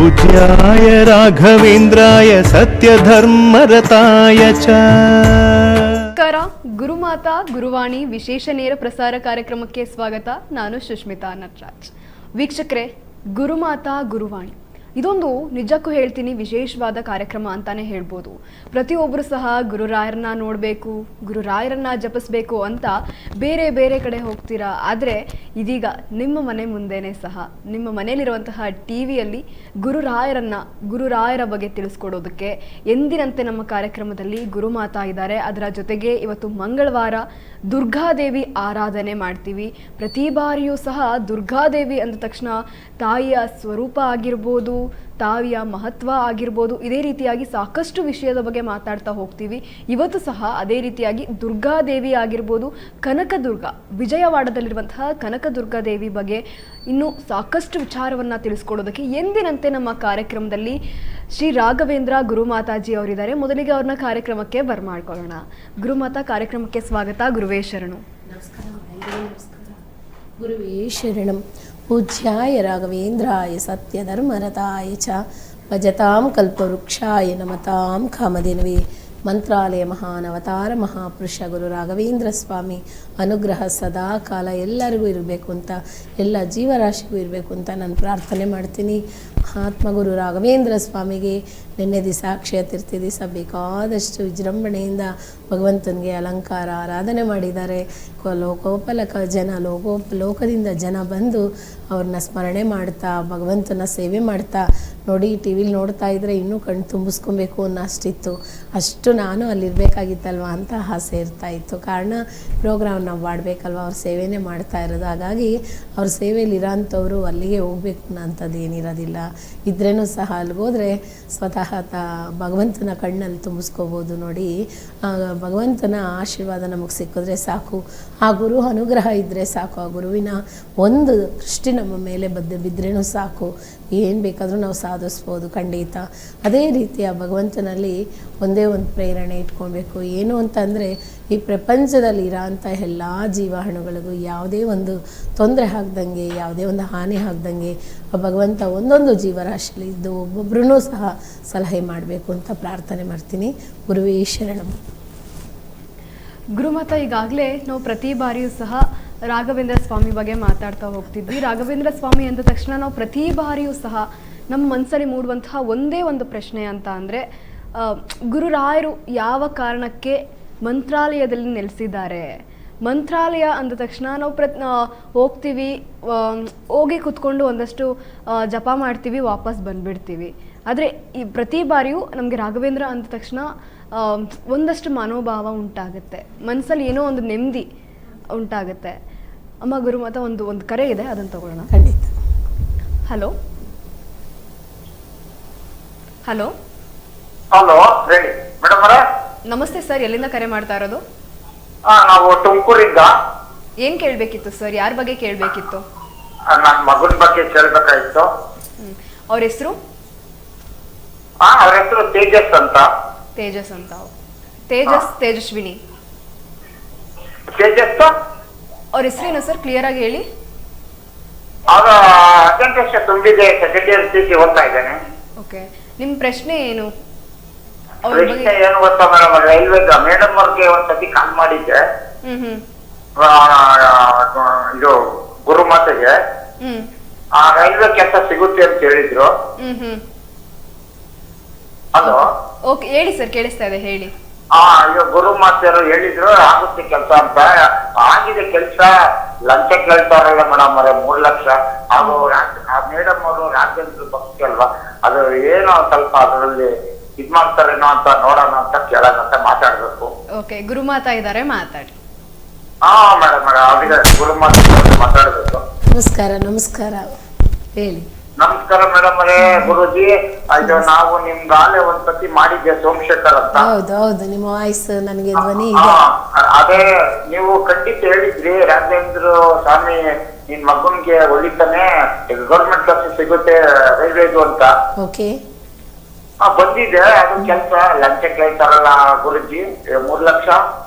पूज्याय राघवेन्द्राय सत्यधर्मरताय च। ನಮಸ್ಕಾರ. ಗುರುಮಾತಾ ಗುರುವಾಣಿ ವಿಶೇಷ ನೇರ ಪ್ರಸಾರ ಕಾರ್ಯಕ್ರಮಕ್ಕೆ ಸ್ವಾಗತ. ನಾನು ಸುಷ್ಮಿತಾ ನಟರಾಜ್. ವೀಕ್ಷಕರೇ, ಗುರುಮಾತಾ ಗುರುವಾಣಿ ಇದೊಂದು ನಿಜಕ್ಕೂ ಹೇಳ್ತೀನಿ ವಿಶೇಷವಾದ ಕಾರ್ಯಕ್ರಮ ಅಂತಾನೆ ಹೇಳ್ಬೋದು. ಪ್ರತಿಯೊಬ್ಬರು ಸಹ ಗುರುರಾಯರನ್ನ ನೋಡಬೇಕು, ಗುರುರಾಯರನ್ನ ಜಪಿಸ್ಬೇಕು ಅಂತ ಬೇರೆ ಬೇರೆ ಕಡೆ ಹೋಗ್ತೀರಾ. ಆದರೆ ಇದೀಗ ನಿಮ್ಮ ಮನೆ ಮುಂದೆನೇ ಸಹ ನಿಮ್ಮ ಮನೆಯಲ್ಲಿರುವಂತಹ ಟಿವಿಯಲ್ಲಿ ಗುರುರಾಯರ ಬಗ್ಗೆ ತಿಳಿಸ್ಕೊಡೋದಕ್ಕೆ ಎಂದಿನಂತೆ ನಮ್ಮ ಕಾರ್ಯಕ್ರಮದಲ್ಲಿ ಗುರುಮಾತಾ ಇದ್ದಾರೆ. ಅದರ ಜೊತೆಗೆ ಇವತ್ತು ಮಂಗಳವಾರ ದುರ್ಗಾದೇವಿ ಆರಾಧನೆ ಮಾಡ್ತೀವಿ. ಪ್ರತಿ ಬಾರಿಯೂ ಸಹ ದುರ್ಗಾದೇವಿ ಅಂದ ತಕ್ಷಣ ತಾಯಿಯ ಸ್ವರೂಪ ಆಗಿರ್ಬೋದು, ತಾಯಿಯ ಮಹತ್ವ ಆಗಿರ್ಬೋದು, ಇದೇ ರೀತಿಯಾಗಿ ಸಾಕಷ್ಟು ವಿಷಯದ ಬಗ್ಗೆ ಮಾತಾಡ್ತಾ ಹೋಗ್ತೀವಿ. ಇವತ್ತು ಸಹ ಅದೇ ರೀತಿಯಾಗಿ ದುರ್ಗಾದೇವಿ ಆಗಿರ್ಬೋದು, ಕನಕದುರ್ಗ ವಿಜಯವಾಡದಲ್ಲಿರುವಂತಹ ಕನಕದುರ್ಗಾದೇವಿ ಬಗ್ಗೆ ಇನ್ನೂ ಸಾಕಷ್ಟು ವಿಚಾರವನ್ನು ತಿಳಿಸ್ಕೊಡೋದಕ್ಕೆ ಎಂದಿನಂತೆ ನಮ್ಮ ಕಾರ್ಯಕ್ರಮದಲ್ಲಿ ಶ್ರೀ ರಾಘವೇಂದ್ರ ಗುರುಮಾತಾಜಿ ಅವರಿದ್ದಾರೆ. ಮೊದಲಿಗೆ ಅವ್ರನ್ನ ಕಾರ್ಯಕ್ರಮಕ್ಕೆ ಬರ್ಮಾಡ್ಕೊಳ್ಳೋಣ. ಗುರುಮಾತಾ, ಕಾರ್ಯಕ್ರಮಕ್ಕೆ ಸ್ವಾಗತ. ಗುರುವೇ ಶರಣು. ನಮಸ್ಕಾರ. ಗುರುವೇ ಶರಣಂ. ಪೂಜ್ಯಾಯ ರಾಘವೇಂದ್ರಾಯ ಸತ್ಯಧರ್ಮರತಾಯ ಚ ಭಜತಾಂ ಕಲ್ಪವೃಕ್ಷಾಯ ನಮತಾಂ ಕಾಮಧೇನವೇ. ಮಂತ್ರಾಲಯ ಮಹಾನವತಾರ ಮಹಾಪುರುಷ ಗುರು ರಾಘವೇಂದ್ರ ಸ್ವಾಮಿ ಅನುಗ್ರಹ ಸದಾ ಕಾಲ ಎಲ್ಲರಿಗೂ ಇರಬೇಕು ಅಂತ, ಎಲ್ಲ ಜೀವರಾಶಿಗೂ ಇರಬೇಕು ಅಂತ ನಾನು ಪ್ರಾರ್ಥನೆ ಮಾಡ್ತೀನಿ. ಮಹಾತ್ಮ ಗುರು ರಾಘವೇಂದ್ರ ಸ್ವಾಮಿಗೆ ನಿನ್ನೆ ದಿವಸ ಅಕ್ಷಯ ತೀರ್ಥಿ ದಿವಸ ಬೇಕಾದಷ್ಟು ವಿಜೃಂಭಣೆಯಿಂದ ಭಗವಂತನಿಗೆ ಅಲಂಕಾರ ಆರಾಧನೆ ಮಾಡಿದ್ದಾರೆ. ಲೋಕೋಪಲಕ ಜನ ಲೋಕದಿಂದ ಜನ ಬಂದು ಅವ್ರನ್ನ ಸ್ಮರಣೆ ಮಾಡ್ತಾ ಭಗವಂತನ ಸೇವೆ ಮಾಡ್ತಾ ನೋಡಿ. ಟಿ ವಿಲಿ ನೋಡ್ತಾ ಇದ್ದರೆ ಇನ್ನೂ ಕಣ್ಣು ತುಂಬಿಸ್ಕೊಬೇಕು ಅನ್ನೋ ಅಷ್ಟಿತ್ತು. ಅಷ್ಟು ನಾನು ಅಲ್ಲಿರಬೇಕಾಗಿತ್ತಲ್ವ ಅಂತ ಆಸೆ ಇರ್ತಾಯಿತ್ತು. ಕಾರಣ ಪ್ರೋಗ್ರಾಮ್ ನಾವು ಮಾಡಬೇಕಲ್ವ, ಅವ್ರ ಸೇವೆನೇ ಮಾಡ್ತಾ ಇರೋದು. ಹಾಗಾಗಿ ಅವ್ರ ಸೇವೆಯಲ್ಲಿ ಇರೋಂಥವ್ರು ಅಲ್ಲಿಗೆ ಹೋಗ್ಬೇಕು ಅನ್ನೋಂಥದ್ದು ಏನಿರೋದಿಲ್ಲ. ಇದ್ರೇನೂ ಸಹ ಅಲ್ಲಿಗೋದ್ರೆ ಸ್ವತಃ ಭಗವಂತನ ಕಣ್ಣಲ್ಲಿ ತುಂಬಿಸ್ಕೋಬೋದು. ನೋಡಿ, ಭಗವಂತನ ಆಶೀರ್ವಾದ ನಮಗೆ ಸಿಕ್ಕಿದ್ರೆ ಸಾಕು, ಆ ಗುರು ಅನುಗ್ರಹ ಇದ್ದರೆ ಸಾಕು, ಆ ಗುರುವಿನ ಒಂದು ದೃಷ್ಟಿ ನಮ್ಮ ಮೇಲೆ ಬಿದ್ದರೇನೂ ಸಾಕು, ಏನು ಬೇಕಾದರೂ ನಾವು ಸಾಧಿಸ್ಬೋದು ಖಂಡಿತ. ಅದೇ ರೀತಿಯ ಭಗವಂತನಲ್ಲಿ ಒಂದೇ ಒಂದು ಪ್ರೇರಣೆ ಇಟ್ಕೊಳ್ಬೇಕು. ಏನು ಅಂತಂದರೆ, ಈ ಪ್ರಪಂಚದಲ್ಲಿ ಇರೋಂಥ ಎಲ್ಲ ಜೀವಾಣುಗಳಿಗೂ ಯಾವುದೇ ಒಂದು ತೊಂದರೆ ಆಗದಂಗೆ, ಯಾವುದೇ ಒಂದು ಹಾನಿ ಆಗದಂಗೆ ಭಗವಂತ ಒಂದೊಂದು ಜೀವರಾಶಿಯಲ್ಲಿ ಇದ್ದು ಒಬ್ಬೊಬ್ಬರೂ ಸಹ ಸಲಹೆ ಮಾಡಬೇಕು ಅಂತ ಪ್ರಾರ್ಥನೆ ಮಾಡ್ತೀನಿ. ಗುರುವೇ ಶರಣಂ. ಗುರುಮಾತಾ, ಈಗಾಗಲೇ ನಾವು ಪ್ರತಿ ಬಾರಿಯೂ ಸಹ ರಾಘವೇಂದ್ರ ಸ್ವಾಮಿ ಬಗ್ಗೆ ಮಾತಾಡ್ತಾ ಹೋಗ್ತಿದ್ವಿ. ರಾಘವೇಂದ್ರ ಸ್ವಾಮಿ ಅಂದ ತಕ್ಷಣ ನಾವು ಪ್ರತಿ ಬಾರಿಯೂ ಸಹ ನಮ್ಮ ಮನಸ್ಸಲ್ಲಿ ಮೂಡುವಂತಹ ಒಂದೇ ಒಂದು ಪ್ರಶ್ನೆ ಅಂತ ಅಂದರೆ, ಗುರುರಾಯರು ಯಾವ ಕಾರಣಕ್ಕೆ ಮಂತ್ರಾಲಯದಲ್ಲಿ ನೆಲೆಸಿದ್ದಾರೆ? ಮಂತ್ರಾಲಯ ಅಂದ ತಕ್ಷಣ ನಾವು ಹೋಗ್ತೀವಿ, ಹೋಗಿ ಕೂತ್ಕೊಂಡು ಒಂದಷ್ಟು ಜಪ ಮಾಡ್ತೀವಿ, ವಾಪಸ್ ಬಂದುಬಿಡ್ತೀವಿ. ಆದರೆ ಈ ಪ್ರತಿ ಬಾರಿಯೂ ನಮಗೆ ರಾಘವೇಂದ್ರ ಅಂದ ತಕ್ಷಣ ಒಂದಷ್ಟು ಮನೋಭಾವ ಉಂಟಾಗುತ್ತೆ, ಮನಸ್ಸಲ್ಲಿ ಏನೋ ಒಂದು ನೆಮ್ಮದಿ ಉಂಟಾಗುತ್ತೆ. ಅಮ್ಮ ಗುರುಮಾತಾ, ಒಂದು ಕರೆ ಇದೆ, ಅದನ್ನು ತಗೊಳ್ಳೋಣ. ಖಂಡಿತ. ಹಲೋ ಹಲೋ ಹಲೋ, ಹೇಳಿ ಮೇಡಮ್ ಅವರೇ. ನಮಸ್ತೆ ಸರ್, ಎಲ್ಲಿಂದ ಕರೆ ಮಾಡ್ತಾ ಇರೋದು? ನಾವು ತುಮಕೂರಿಂದ. ಏನ್ ಕೇಳಬೇಕಿತ್ತು ಸರ್? ಯಾರ ಬಗ್ಗೆ ಕೇಳಬೇಕಿತ್ತು? ನನ್ನ ಮಗನ ಬಗ್ಗೆ ಕೇಳಬೇಕಾಗಿತ್ತು. ಅವ್ರ ಹೆಸರು? ಅವ್ರ ಹೆಸರು ತೇಜಸ್ ಅಂತ. ತೇಜಸ್ ಅಂತ. ತೇಜಸ್, ತೇಜಸ್ವಿನಿ. ತೇಜಸ್ ಅವ್ರ ಹೆಸರೇನು ಸರ್? ಕ್ಲಿಯರ್ ಆಗಿ ಹೇಳಿ. ಅವರ ಅಟೆಂಡೆನ್ಸ್ ತುಂಬಿದೆ, ಸೆಕೆಂಡ್ ಇಯರ್ ಸಿಟಿ ಓದ್ತಾ ಇದ್ದಾನೆ. ಓಕೆ, ನಿಮ್ಮ ಪ್ರಶ್ನೆ ಏನು? ಪ್ರಶ್ನೆ ಏನು ಗೊತ್ತಾ ಮೇಡಮ್, ರೈಲ್ವೆ ಮೇಡಮ್ ಅವ್ರಿಗೆ ಒಂದ್ಸತಿ ಕಾಲ್ ಮಾಡಿದ್ದೆ. ಇದು ಗುರುಮಾತೆಗೆ ರೈಲ್ವೆ ಕೆಲಸ ಸಿಗುತ್ತೆ ಅಂತ ಹೇಳಿದ್ರು. ಹಲೋ, ಓಕೆ ಹೇಳಿ ಸರ್, ಕೇಳಿಸ್ತಾ ಇದೆ, ಹೇಳಿ. ಈಗ ಗುರುಮಾತೆಯರು ಹೇಳಿದ್ರು ಆಗುತ್ತೆ ಕೆಲಸ ಅಂತ. ಆಗಿದೆ ಕೆಲಸ. ಲಂಚ ಕೇಳ್ತಾರಲ್ಲ ಮೇಡಮ್ ಅವರೇ, 3 ಲಕ್ಷ. ಅದು ಮೇಡಮ್ ಅವರು ರಾಘವೇಂದ್ರ ಭಕ್ತಿ ಅಲ್ವಾ, ಅದು ಏನೋ ಸ್ವಲ್ಪ ಅದರಲ್ಲಿ ಇದ್ ಮಾಡ್ತಾರೇನೋ ಅಂತ ನೋಡೋಣ ಅಂತ ಕೇಳೋಣ ಅಂತ ಮಾತಾಡ್ಬೇಕು. ಓಕೆ, ಗುರುಮಾತಾ ಇದ್ದಾರೆ, ಮಾತಾಡಿ. ಮೇಡಮ್ ಅವ್ರಿಗೆ ಗುರುಮಾತೆ ಮಾತಾಡ್ಬೇಕು. ನಮಸ್ಕಾರ. ನಮಸ್ಕಾರ, ಹೇಳಿ. ನಮಸ್ಕಾರ ಮೇಡಮ್ ಅವರೇ. ಗುರುಜಿ, ಇದು ನಾವು ನಿಮ್ಗಾಲೆ ಒಂದ್ಸತಿ ಮಾಡಿದ್ದೆ, ಸೋಮಶೇಖರ್ ಅಂತ. ಹೌದು, ನಿಮ್ಮ ವಾಯ್ಸ್ ನನಗೆ ಧ್ವನಿ ಇದೆ. ಅದೇ ನೀವು ಖಂಡಿತ ಹೇಳಿದ್ರಿ, ರಾಘವೇಂದ್ರ ಸ್ವಾಮಿ ನಿನ್ ಮಗನ್ಗೆ ಒಳ್ಳಿತಾನೆ ಗೌರ್ಮೆಂಟ್ ಕೆಲಸ ಸಿಗುತ್ತೆ ರೈಲ್ವೇದು ಅಂತ. ಓಕೆ, ಬಂದಿದೆ. ಅದು ಕೆಲಸ ಲಂಚ ಕೇಳ್ತಾರಲ್ಲ ಗುರುಜಿ, 3 ಲಕ್ಷ.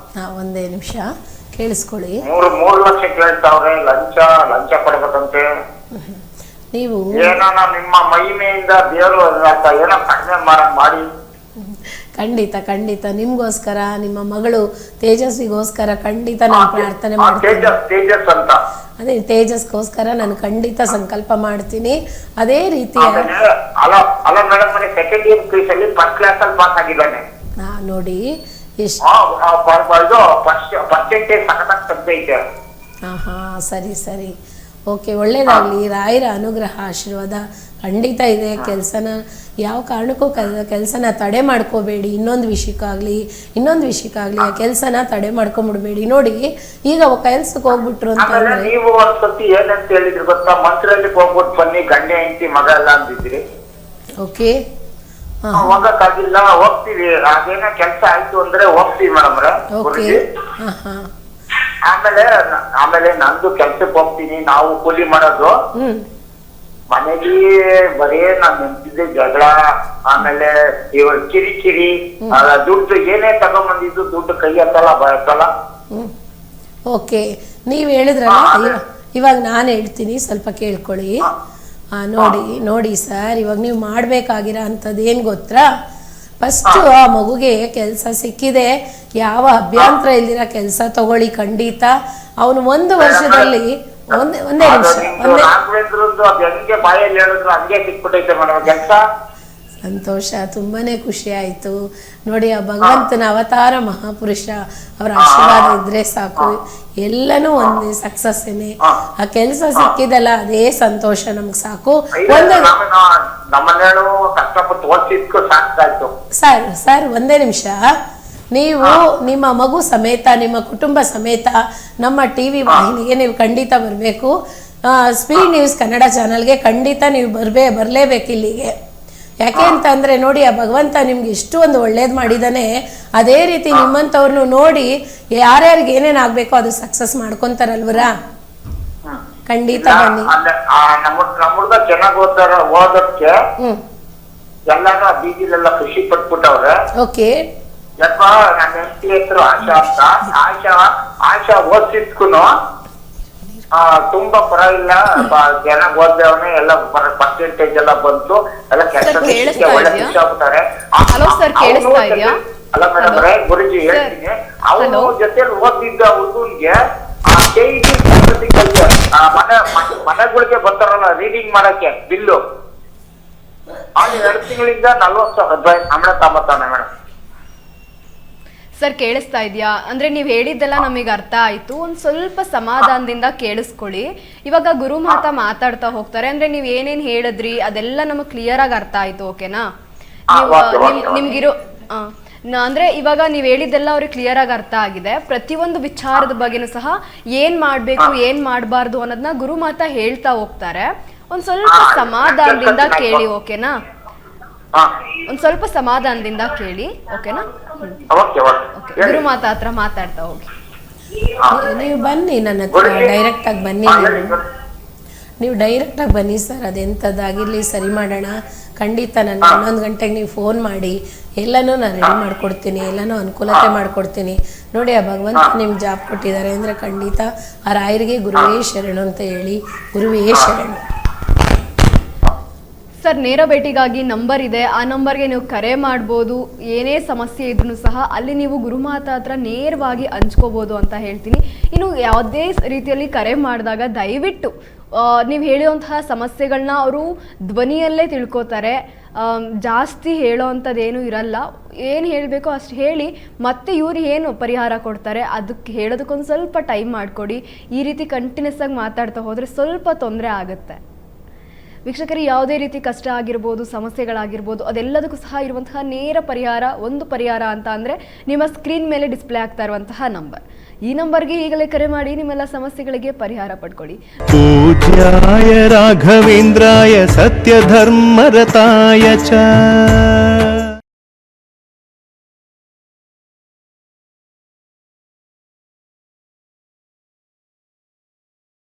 ಒಂದೇ ನಿಮಿಷ ಕೇಳಿಸ್ಕೊಳ್ಳಿ. 3 ಲಕ್ಷ ಕೇಳ್ತಾವ್ರೆ, ಲಂಚ ಕೊಡ್ಬೇಕಂತೆ. ನೀವು ಏನೋ ನಿಮ್ಮ ಮಹಿಮೆಯಿಂದ ದೇವರು ಏನೋ ಕಡಿಮೆ ಮಾಡಿ. ಖಂಡಿತ ಖಂಡಿತ ನಿಮ್ಗೋಸ್ಕರ ನಿಮ್ಮ ಮಗಳು ತೇಜಸ್ವಿಗೋಸ್ಕರ ಖಂಡಿತ ನಾನು ಪ್ರಾರ್ಥನೆ ಮಾಡ್ತೀನಿ. ತೇಜಸ್ ಅಂತ ಅದೇ ತೇಜಸ್ಗೋಸ್ಕರ ನಾನು ಖಂಡಿತ ಸಂಕಲ್ಪ ಮಾಡ್ತೀನಿ. ಅದೇ ರೀತಿ ಅಲ್ಲ ಮೇಡಮ್, ಸೆಕೆಂಡ್ ಇಯರ್ ಪೀಸ್ ಅಲ್ಲಿ ಫಸ್ಟ್ ಕ್ಲಾಸ್ ಅಲ್ಲಿ ಪಾಸ್ ಆಗಿದ್ದಾನೆ ನೋಡಿ ಎಷ್ಟು. ಪರ್ಸೆಂಟೇಜ್ ಸಖತ್ತಾಗಿ ತೆಗ್ದೈತೆ. ಹಾ ಸರಿ ಸರಿ, ಓಕೆ, ಒಳ್ಳೇದಾಗಲಿ. ರಾಯರ ಅನುಗ್ರಹ ಆಶೀರ್ವಾದ ಖಂಡಿತ ಇದೆ. ಕೆಲಸನ ಯಾವ ಕಾರಣಕ್ಕೂ ಕೆಲಸನ ತಡೆ ಮಾಡ್ಕೋಬೇಡಿ. ಇನ್ನೊಂದು ವಿಷಯಕ್ಕಾಗಲಿ ಆ ಕೆಲಸನ ತಡೆ ಮಾಡ್ಕೊಂಬಿಡ್ಬೇಡಿ. ನೋಡಿ ಈಗ ಕೆಲ್ಸಕ್ಕೆ ಹೋಗ್ಬಿಟ್ರು ಅಂತಂದ್ರೆ ನೀವು ಒಂದ್ಸತಿ ಏನಂತ ಹೇಳಿದ್ರು ಗೊತ್ತಾ, ಮಂತ್ರಲ್ಲಿ ಹೋಗ್ಬಿಟ್ಟು ಬನ್ನಿ ಗಂಡ ಹೆಂಡತಿ ಮಗ ಎಲ್ಲ ಅಂದಿದ್ರಿ. ಓಕೆ, ಹೋಗಕ್ಕಾಗಿಲ್ಲ, ಹೋಗ್ತೀವಿ. ಅದೇನ ಕೆಲ್ಸ ಆಯ್ತು ಅಂದ್ರೆ ಹೋಗ್ತೀವಿ ಮೇಡಮ್. ಓಕೆ, ಆಮೇಲೆ ನಂದು ಕೆಲ್ಸಕ್ಕೆ ಹೋಗ್ತೀನಿ. ನಾವು ಕೂಲಿ ಮಾಡೋದು ಮನೇಲಿ ಬರೀ ನಾನ್ ನೆನ್ಪಿದ್ದೆ ಜಗಳ, ಆಮೇಲೆ ಇವಾಗ ಕಿರಿಕಿರಿ, ದುಡ್ಡು ಏನೇ ತಗೊಂಬಂದಿದ್ದು ದುಡ್ಡು ಕೈ ಹತ್ತಲ್ಲ ಬಯಸಲ್ಲ. ಓಕೆ, ನೀವ್ ಹೇಳಿದ್ರಲ್ಲ, ಇವಾಗ ನಾನು ಹೇಳ್ತೀನಿ, ಸ್ವಲ್ಪ ಕೇಳ್ಕೊಳ್ಳಿ. ನೋಡಿ ಸರ್, ಇವಾಗ ನೀವು ಮಾಡ್ಬೇಕಾಗಿರೋ ಅಂಥದ್ದು ಏನು ಗೊತ್ತಾ, ಫಸ್ಟು ಆ ಮಗುಗೆ ಕೆಲಸ ಸಿಕ್ಕಿದೆ, ಯಾವ ಅಭ್ಯಂತರ ಇಲ್ದಿರ ಕೆಲಸ ತಗೊಳ್ಳಿ ಖಂಡಿತ. ಅವನು 1 ವರ್ಷದಲ್ಲಿ ಒಂದೇ ನಿಮಿಷ ಸಂತೋಷ, ತುಂಬಾನೇ ಖುಷಿ ಆಯ್ತು ನೋಡಿ. ಆ ಭಗವಂತನ ಅವತಾರ ಮಹಾಪುರುಷ, ಅವರ ಆಶೀರ್ವಾದ ಇದ್ರೆ ಸಾಕು, ಎಲ್ಲನೂ ಒಂದೇ ಸಕ್ಸಸ್ಸೇನೆ. ಆ ಕೆಲಸ ಸಿಕ್ಕಿದಲ್ಲ, ಅದೇ ಸಂತೋಷ ನಮ್ಗೆ ಸಾಕು. ಸರ್ ಒಂದೇ ನಿಮಿಷ, ನೀವು ನಿಮ್ಮ ಮಗು ಸಮೇತ, ನಿಮ್ಮ ಕುಟುಂಬ ಸಮೇತ ನಮ್ಮ ಟಿವಿ ವಾಹಿನಿಗೆ ನೀವು ಖಂಡಿತ ಬರಬೇಕು. ಸ್ಪೀಡ್ ನ್ಯೂಸ್ ಕನ್ನಡ ಚಾನಲ್ಗೆ ಖಂಡಿತ ನೀವು ಬರಲೇಬೇಕು ಇಲ್ಲಿಗೆ. ಯಾಕೆ ಅಂತ ಅಂದ್ರೆ ನೋಡಿ, ಆ ಭಗವಂತ ನಿಮ್ಗೆ ಇಷ್ಟು ಒಂದು ಒಳ್ಳೇದು ಮಾಡಿದಾನೆ. ಅದೇ ರೀತಿ ನಿಮ್ಮಂಥವ್ರನ್ನು ನೋಡಿ ಯಾರ್ಯಾರಿಗೆ ಏನೇನು ಆಗ್ಬೇಕೋ ಅದು ಸಕ್ಸಸ್ ಮಾಡ್ಕೊಂತಾರಲ್ವರ. ಖಂಡಿತ ಬನ್ನಿ. ಚೆನ್ನಾಗಿ ಓದೋದಕ್ಕೆ ಎಲ್ಲಾನು ಬೀದಿಲೆಲ್ಲ ಖುಷಿ ಪಟ್ಬಿಟ್ಟವ್ರೆ. ಓಕೆ, ನನ್ನ ಹೆಂಡತಿ ಹೆಸರು ಆಶಾ ಅಂತ. ಆಶಾ ಓದಿಸ್ಕೂನು ತುಂಬಾ ಪರವಾಗಿಲ್ಲ, ಚೆನ್ನಾಗಿ ಓದ್ದವನೇ, ಎಲ್ಲ ಪರ್ಸೆಂಟೇಜ್ ಎಲ್ಲ ಬಂತು, ಎಲ್ಲ ಕೆಲಸ ಒಳ್ಳೆ ಖುಷಿ ಆಗ್ತಾರೆ. ಅಲ್ಲ ಮೇಡಮ್, ಗುರುಜಿ ಹೇಳ್ತೀನಿ, ಅವನು ಜೊತೆಲಿ ಓದಿದ್ದ ಹುಡುಗನ್ಗೆ ಮನೆಗಳಿಗೆ ಬರ್ತಾರಲ್ಲ ರೀಡಿಂಗ್ ಮಾಡಕ್ಕೆ ಬಿಲ್ಲು, ಅವ್ನು 2 ತಿಂಗಳಿಂದ 40,000 ಸಂಬಳ ತಗೊಂಬತ್ತಾನೆ ಮೇಡಮ್. ಸರ್ ಕೇಳಿಸ್ತಾ ಇದೆಯಾ? ಅಂದ್ರೆ ನೀವು ಹೇಳಿದ್ದೆಲ್ಲ ನಮಗೆ ಅರ್ಥ ಆಯ್ತು. ಒಂದ್ ಸ್ವಲ್ಪ ಸಮಾಧಾನದಿಂದ ಕೇಳಿಸ್ಕೊಳ್ಳಿ. ಇವಾಗ ಗುರುಮಾತಾ ಮಾತಾಡ್ತಾ ಹೋಗ್ತಾರೆ, ಅಂದ್ರೆ ನೀವ್ ಏನೇನ್ ಹೇಳಿದ್ರಿ ಅದೆಲ್ಲ ನಮಗ್ ಕ್ಲಿಯರ್ ಆಗಿ ಅರ್ಥ ಆಯ್ತು. ಓಕೆನಾ? ನಿಮ್ಗಿರೋ ಅಂದ್ರೆ ಇವಾಗ ನೀವ್ ಹೇಳಿದ್ದೆಲ್ಲ ಅವ್ರಿಗೆ ಕ್ಲಿಯರ್ ಆಗಿ ಅರ್ಥ ಆಗಿದೆ. ಪ್ರತಿಯೊಂದು ವಿಚಾರದ ಬಗ್ಗೆನೂ ಸಹ ಏನ್ ಮಾಡ್ಬೇಕು ಏನ್ ಮಾಡ್ಬಾರ್ದು ಅನ್ನೋದನ್ನ ಗುರುಮಾತಾ ಹೇಳ್ತಾ ಹೋಗ್ತಾರೆ. ಒಂದ್ ಸ್ವಲ್ಪ ಸಮಾಧಾನದಿಂದ ಕೇಳಿ. ಓಕೆನಾ? ಒಂದ್ ಸ್ವಲ್ಪ ಸಮಾಧಾನದಿಂದ ಕೇಳಿ. ಓಕೆನಾ? ಗುರುಮಾತಾ ಹತ್ರ ಮಾತಾಡ್ತಾ ಹೋಗಿ. ನೀವು ಬನ್ನಿ, ನನ್ನ ಹತ್ರ ಡೈರೆಕ್ಟ್ ಆಗಿ ಬನ್ನಿ. ನೀವು ಡೈರೆಕ್ಟ್ ಆಗಿ ಬನ್ನಿ ಸರ್, ಅದೆಂಥದ್ದಾಗಿರ್ಲಿ ಸರಿ ಮಾಡೋಣ. ಖಂಡಿತ ನನ್ನ 11 ಗಂಟೆಗೆ ನೀವು ಫೋನ್ ಮಾಡಿ ಎಲ್ಲನೂ ನಾನು ರೆಡಿ ಮಾಡ್ಕೊಡ್ತೀನಿ, ಎಲ್ಲನೂ ಅನುಕೂಲತೆ ಮಾಡ್ಕೊಡ್ತೀನಿ. ನೋಡಿ, ಆ ಭಗವಂತ ನಿಮ್ಗೆ ಜಾಬ್ ಕೊಟ್ಟಿದ್ದಾರೆ ಅಂದರೆ ಖಂಡಿತ ಆ ರಾಯರಿಗೆ ಗುರುವೇ ಶರಣು ಅಂತ ಹೇಳಿ. ಗುರುವೇ ಶರಣು. ಸರ್, ನೇರ ಭೇಟಿಗಾಗಿ ನಂಬರ್ ಇದೆ, ಆ ನಂಬರ್ಗೆ ನೀವು ಕರೆ ಮಾಡ್ಬೋದು. ಏನೇ ಸಮಸ್ಯೆ ಇದ್ರೂ ಸಹ ಅಲ್ಲಿ ನೀವು ಗುರುಮಾತಾ ಹತ್ರ ನೇರವಾಗಿ ಹಂಚ್ಕೋಬೋದು ಅಂತ ಹೇಳ್ತೀನಿ. ಇನ್ನು ಯಾವುದೇ ರೀತಿಯಲ್ಲಿ ಕರೆ ಮಾಡಿದಾಗ ದಯವಿಟ್ಟು ನೀವು ಹೇಳುವಂತಹ ಸಮಸ್ಯೆಗಳನ್ನ ಅವರು ಧ್ವನಿಯಲ್ಲೇ ತಿಳ್ಕೊತಾರೆ. ಜಾಸ್ತಿ ಹೇಳೋ ಅಂಥದ್ದೇನೂ ಇರಲ್ಲ. ಏನು ಹೇಳಬೇಕೋ ಅಷ್ಟು ಹೇಳಿ ಮತ್ತೆ ಇವ್ರು ಏನು ಪರಿಹಾರ ಕೊಡ್ತಾರೆ ಅದಕ್ಕೆ ಹೇಳೋದಕ್ಕೊಂದು ಸ್ವಲ್ಪ ಟೈಮ್ ಮಾಡಿಕೊಡಿ. ಈ ರೀತಿ ಕಂಟಿನ್ಯೂಸ್ ಆಗಿ ಮಾತಾಡ್ತಾ ಹೋದರೆ ಸ್ವಲ್ಪ ತೊಂದರೆ ಆಗುತ್ತೆ. ವೀಕ್ಷಕರಿಗೆ ಯಾವುದೇ ರೀತಿ ಕಷ್ಟ ಆಗಿರ್ಬೋದು, ಸಮಸ್ಯೆಗಳಾಗಿರ್ಬೋದು, ಅದೆಲ್ಲದಕ್ಕೂ ಸಹ ಇರುವಂತಹ ನೇರ ಪರಿಹಾರ, ಒಂದು ಪರಿಹಾರ ಅಂತ ಅಂದರೆ ನಿಮ್ಮ ಸ್ಕ್ರೀನ್ ಮೇಲೆ ಡಿಸ್ಪ್ಲೇ ಆಗ್ತಾ ಇರುವಂತಹ ನಂಬರ್. ಈ ನಂಬರ್ಗೆ ಈಗಲೇ ಕರೆ ಮಾಡಿ ನಿಮ್ಮೆಲ್ಲ ಸಮಸ್ಯೆಗಳಿಗೆ ಪರಿಹಾರ ಪಡ್ಕೊಳ್ಳಿ. ಪೂಜ್ಯಾಯ ರಾಘವೇಂದ್ರಾಯ ಸತ್ಯ ಧರ್ಮರತಾಯ ಚ